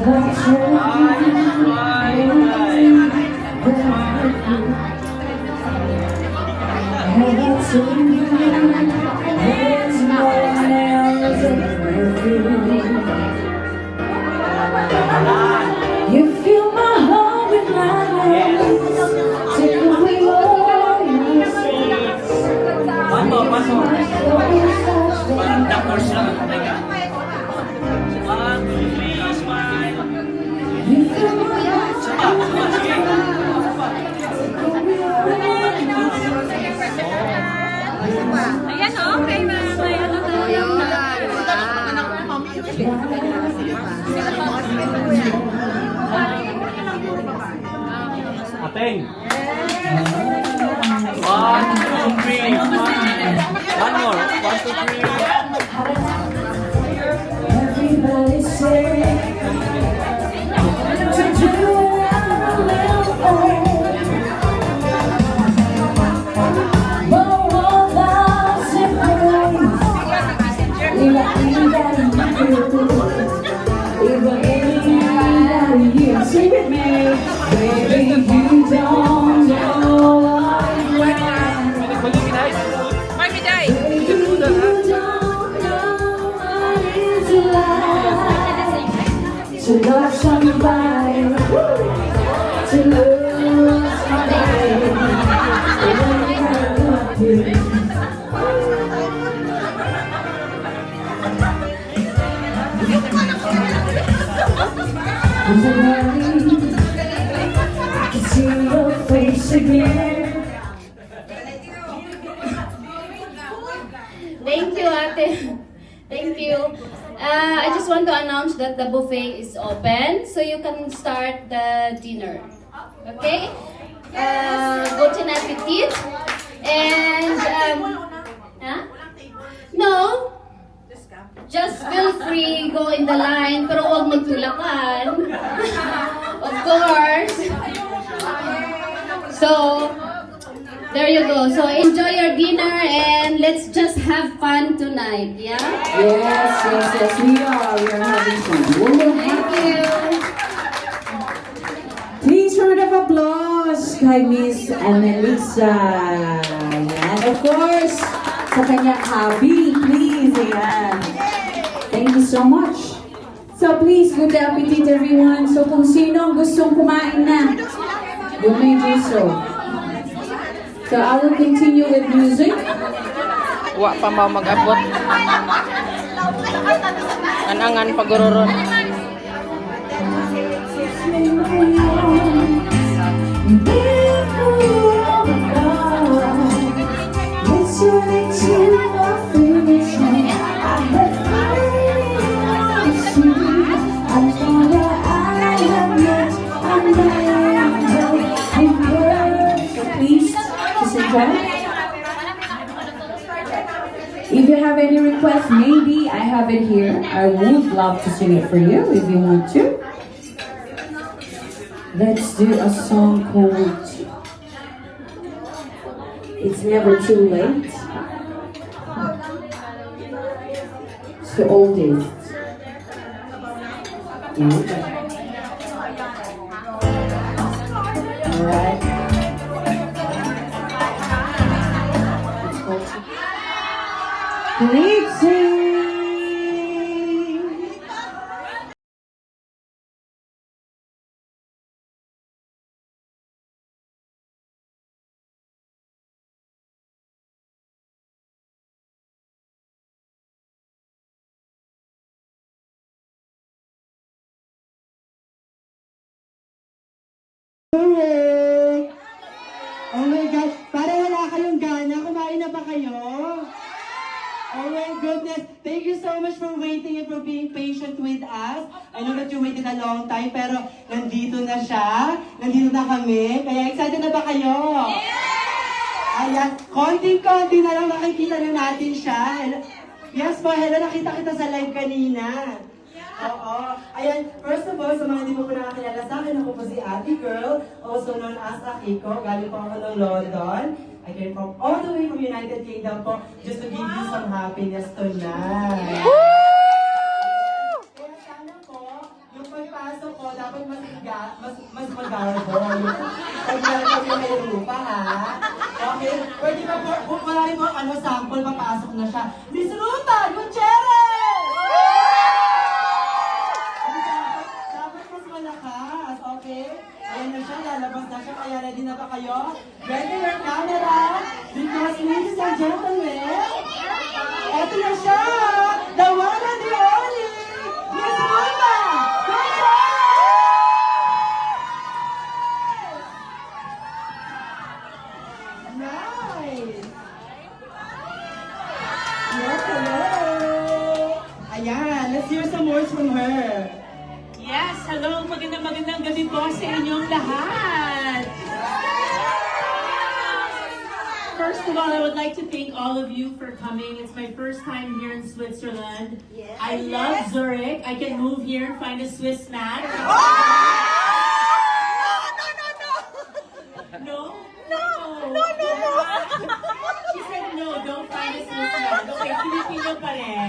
You fill my heart with love, take away all my sins. One more. The course lang. One, two, three, smile. You fill my heart Sige. Ayan o, okay na. May ano tayo. Ateng. One, two, three. One more. One, two, three. everybody say to do a little more love separate. Sing with me, baby, you don't know what it's like. Marmy Day. You don't know what it's like to love somebody, to lose somebody. I can see your face again. Thank you, Ate. Thank you. I just want to announce that the buffet is open, so you can start the dinner. Okay? Guten Appetit. And, huh? No. Just feel free, go in the line, pero huwag magtulakan. Of course. So, there you go. So, enjoy your dinner and let's just have fun tonight, yeah? Yes, we are. We are having fun. Thank you. Please round of applause kay Miss Annalisa. Yan, of course, sa kanyang hubby. Please, ayan. Thank you so much. So please, good appetit everyone. So kung sino ang gustong kumain na, you may do so. So I will continue with music. Wa pa mo mag-abot. Anangan paguroron. If you have any requests, maybe I have it here. I would love to sing it for you if you want to. Let's do a song called It's Never Too Late. It's the oldest. Alright. Let's sing. Oh my God, parang wala kayong gana. Kumain na ba kayo? Oh my goodness. Thank you so much for waiting and for being patient with us. I know that you waited a long time, pero nandito na siya. Nandito na kami. Kaya excited na ba kayo? Ayan, konting-konti na lang makikita na natin siya. Yes po, hello, nakita kita sa live kanina. Oo. Ayan, first of all, sa mga hindi mo ko nakakilala sa akin, ako po si Ate Girl, also known as Akiko. Galing po ako ng London. I came from all the way from United Kingdom po just to give you some happiness tonight. Kaya sana po, yung pagpasok siya. Miss Ruta Gutierrez! Dapat mas malakas, okay? Ayan na siya, lalabas na siya, kaya ready na ba kayo? Ready your camera? Because ladies and gentlemen, eto na siya! The one and the only! Miss Ruta Gutierrez! Nice! Yes, hello! Ayan, let's hear some words from her. Yes, hello, magandang gabi po sa inyong lahat. First of all, I would like to thank all of you for coming. It's my first time here in Switzerland. I love Zurich. I can move here and find a Swiss snack. No? She said no, don't find a Swiss snack. Okay, Filipino pa rin.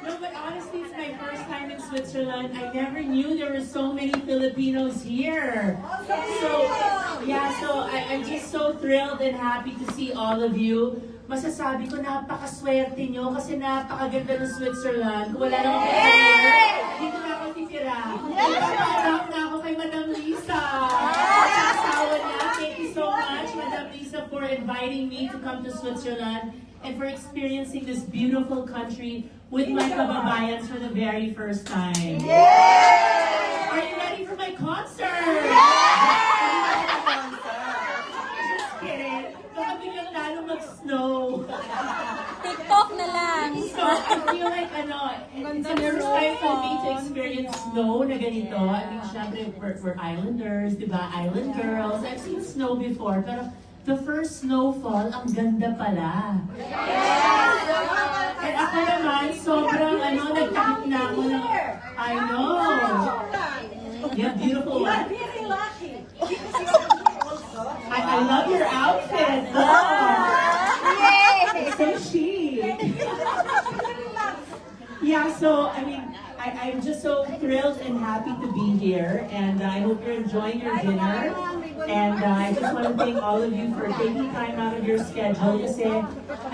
No, but honestly, it's my first time in Switzerland. I never knew there were so many Filipinos here. So I'm just so thrilled and happy to see all of you. Masasabi ko, napakaswerte nyo kasi napakaganda ng Switzerland. Kung wala naman kayo here, dito na ako titira. Ipapaanak na ako kay Madam Lisa. At asawa niya, thank you so much, Madam Lisa, for inviting me to come to Switzerland and for experiencing this beautiful country with my kababayans for the very first time. Are you ready for my concert? Just kidding. Baka biglang lalo mag-snow. TikTok na lang. So, I feel like, it's the first time for me to experience snow na ganito. I mean, syempre, we're islanders, di ba? Island girls. I've seen snow before, pero the first snowfall, ang ganda pala. And ako naman, sobrang nagtakip na ako ng, I know. Yeah, beautiful one. I love your outfit. Wow. It's so chic. Yeah, so, I mean, I'm just so thrilled and happy to be here, and I hope you're enjoying your dinner. And I just want to thank all of you for taking time out of your schedule kasi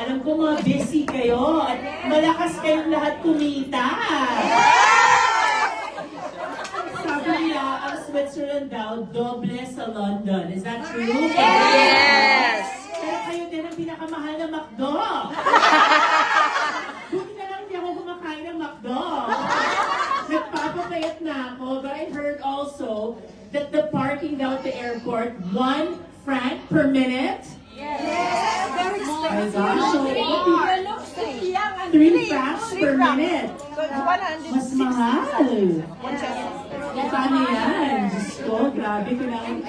alam ko mga busy kayo at malakas kayong lahat kumita. Sabi niya, ang Switzerland daw, doble sa London. Is that true? Yes! Pero kayo din ang pinakamahal na McDo. Buti na lang hindi ako kumakain ng McDo. Nagpapapayat na ako, but I heard also that the parking down at the airport, 1 franc per minute? Yes! Very Oh my gosh, so 3 expensive. francs per minute. Mas mahal. Paano yan? Diyos ko, grabe ko lang.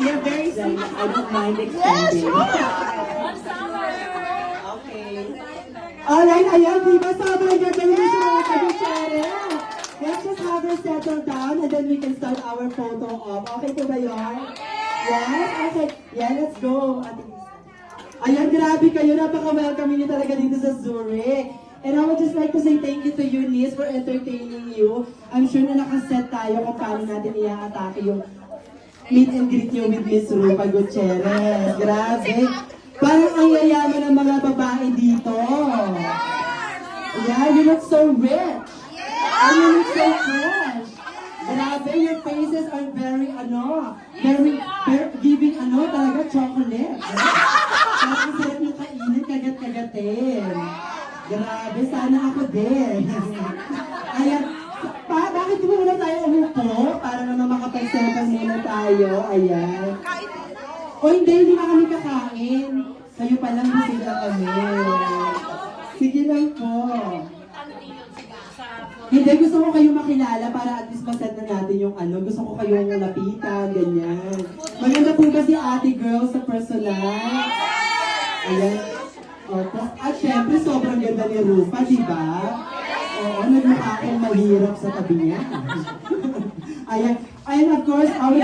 You're very sweet. I don't mind extending. Alright, ayan, di ba sobrang ganda nyo sa mga kabisyere? Let's just have her settle down and then we can start our photo op. Okay po ba yun? Yes? Okay. Yeah, let's go. Ate Lisa. Ayan, grabe kayo. Napaka-welcome niyo talaga dito sa Zurich. And I would just like to say thank you to Eunice for entertaining you. I'm sure na nakaset tayo kung paano natin i-atake yung meet and greet niyo with Miss Rupa Gutierrez. Grabe. Parang ang yayaman ng mga babae dito. Yeah, you look so rich. And you look so fresh. Grabe, your faces are very, very giving, talaga chocolate. Tapos sarap ng kainit, kagat-kagatin. Grabe, sana ako din. Ayan, bakit di ba muna tayo umupo? Para naman makapagsapan muna tayo. Ayan. O hindi na kami kakain. Kayo palang bisita kami. Sige lang po. Hindi, gusto ko kayong makilala para at least maset na natin yung gusto ko kayong lapitan, ganyan. Maganda po ba si ate girl sa personal? Ayan. Opo. At syempre, sobrang ganda ni Rupa, di ba? Oo, nagmukha akong mahirap sa tabi niya. Ayan. And of course, I would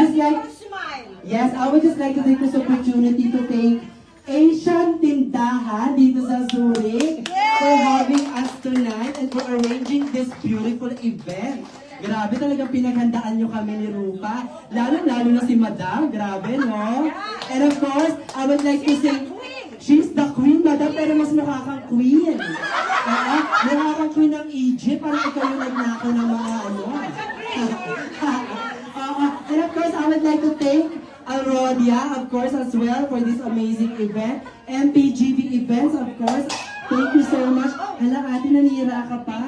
just like to take this opportunity to thank Asian Tindahan dito sa Zurich for having us tonight and for arranging this beautiful event. Grabe talagang pinaghandaan nyo kami ni Rupa. Lalo na si Madam. Grabe, no? And of course, I would like to say, she's the queen, madam, pero mas mukha kang queen. Mukha kang queen ng Egypt, parang ikaw yung nagnakaw ng mga ano. And of course, I would like to thank Arodia, of course, as well, for this amazing event. MPGB Events, of course. Thank you so much. Hala, ate, nanira ka pa.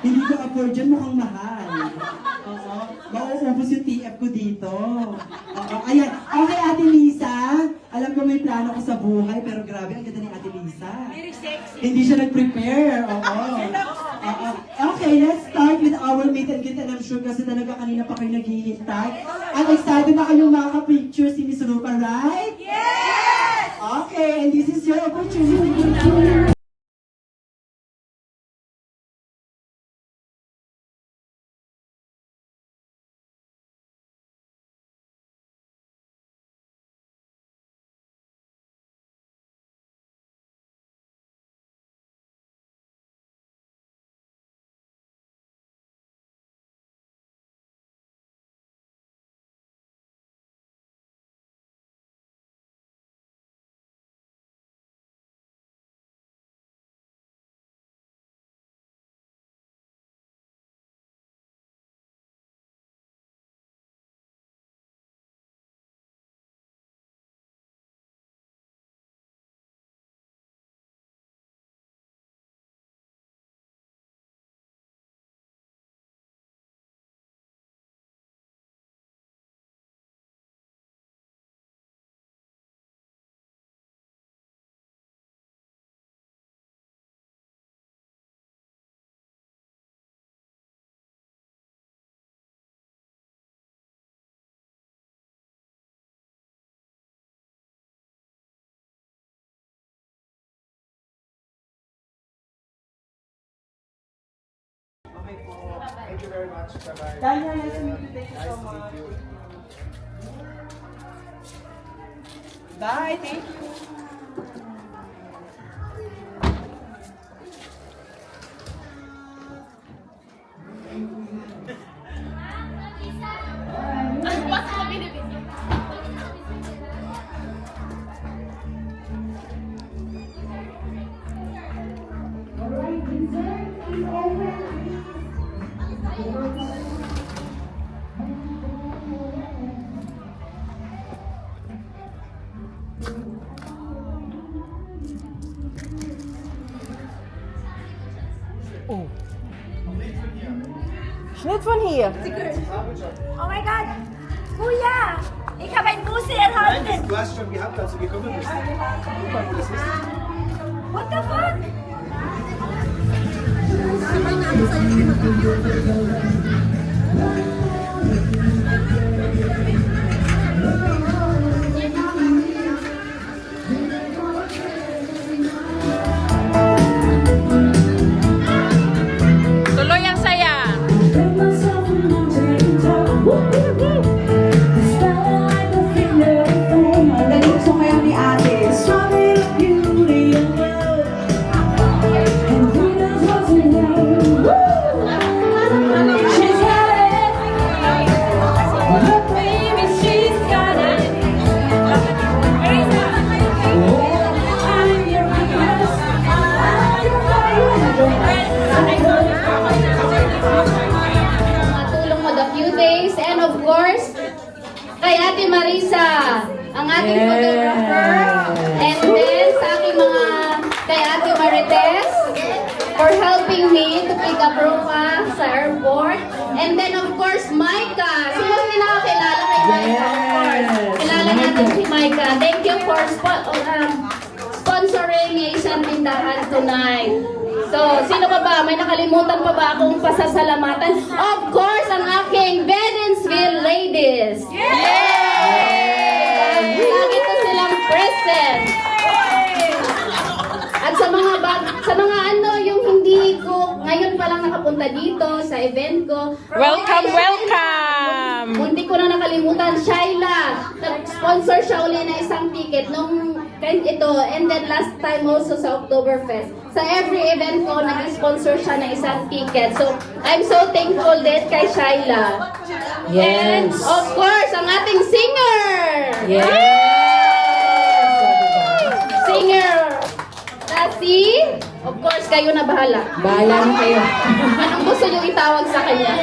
Hindi ko afford dyan, mukhang mahal. Oo. Mauubos yung TF ko dito. Oo. Ayan. Okay, Ate Lisa. Alam ko may plano ko sa buhay, pero grabe, ang ganda ni Ate Lisa. Very sexy. Hindi siya nag-prepare. Oo. Oo. Okay, let's start with our meet and greet. And I'm sure kasi talaga kanina pa kayo naghihintay. At excited na kayong makaka-picture si Miss Rupa, right? Yes! Okay, and this is your opportunity. Thank you very much. Bye-bye. Daniel, nice to meet you. Thank you so Nice to much. meet you. Bye, thank you. Schnitt von hier. Oh my God! Kuya! Ich habe ein Bussi erhalten! Du hast schon gehabt, als du gekommen bist. Guck mal, wo das ist. What the fuck? Tuloy ang saya. Ang galing so ngayon ni ate. Strawberry beauty and love. And Venus was in love. She's got it. Look, baby, she's got it. Well, I'm your Venus. I'm your Matulong mo the few days. And of course, kay Ate Marisa, ang ating photographer. And then sa aking kay Ate Marites, for helping me to pick up Rupa sa airport. And then of course, Micah. Sino hindi nakakilala kay Micah? Of course, kilala natin si Micah. Thank you for sponsoring yung isang tindahan tonight. So, sino pa ba? May nakalimutan pa ba akong pasasalamatan? Of course, ang aking Bedensville ladies. Yay! Lagi to silang present. At sa mga ano, yung hindi ko, ngayon pa lang nakapunta dito sa event ko. Welcome, welcome. Hindi ko na nakalimutan, Shaila. Nag-sponsor siya uli na isang ticket nung ito. And then last time also sa Oktoberfest. Sa every event ko, nag-sponsor siya ng isang ticket. So, I'm so thankful din kay Shaila. Yes. And of course, ang ating singer. Singer. Of course, kayo na bahala. Bahala na kayo. Anong gusto nyo itawag sa kanya?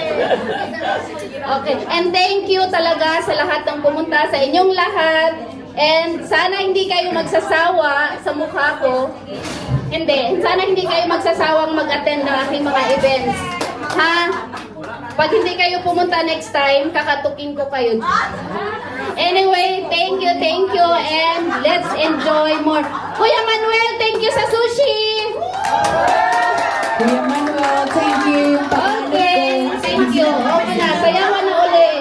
Okay. And thank you talaga sa lahat ng pumunta, sa inyong lahat. And sana hindi kayo magsasawa sa mukha ko. Hindi. Sana hindi kayo magsasawang mag-attend ng aking mga events. Ha? Pag hindi kayo pumunta next time, kakatukin ko kayo. Anyway, thank you, and let's enjoy more. Kuya Manuel, thank you sa sushi! Kuya Manuel, thank you. Okay, thank you. Okay na, sayawan na uli.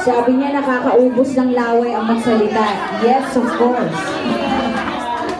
Sabi niya nakakaubos ng laway ang magsalita. Yes, of course.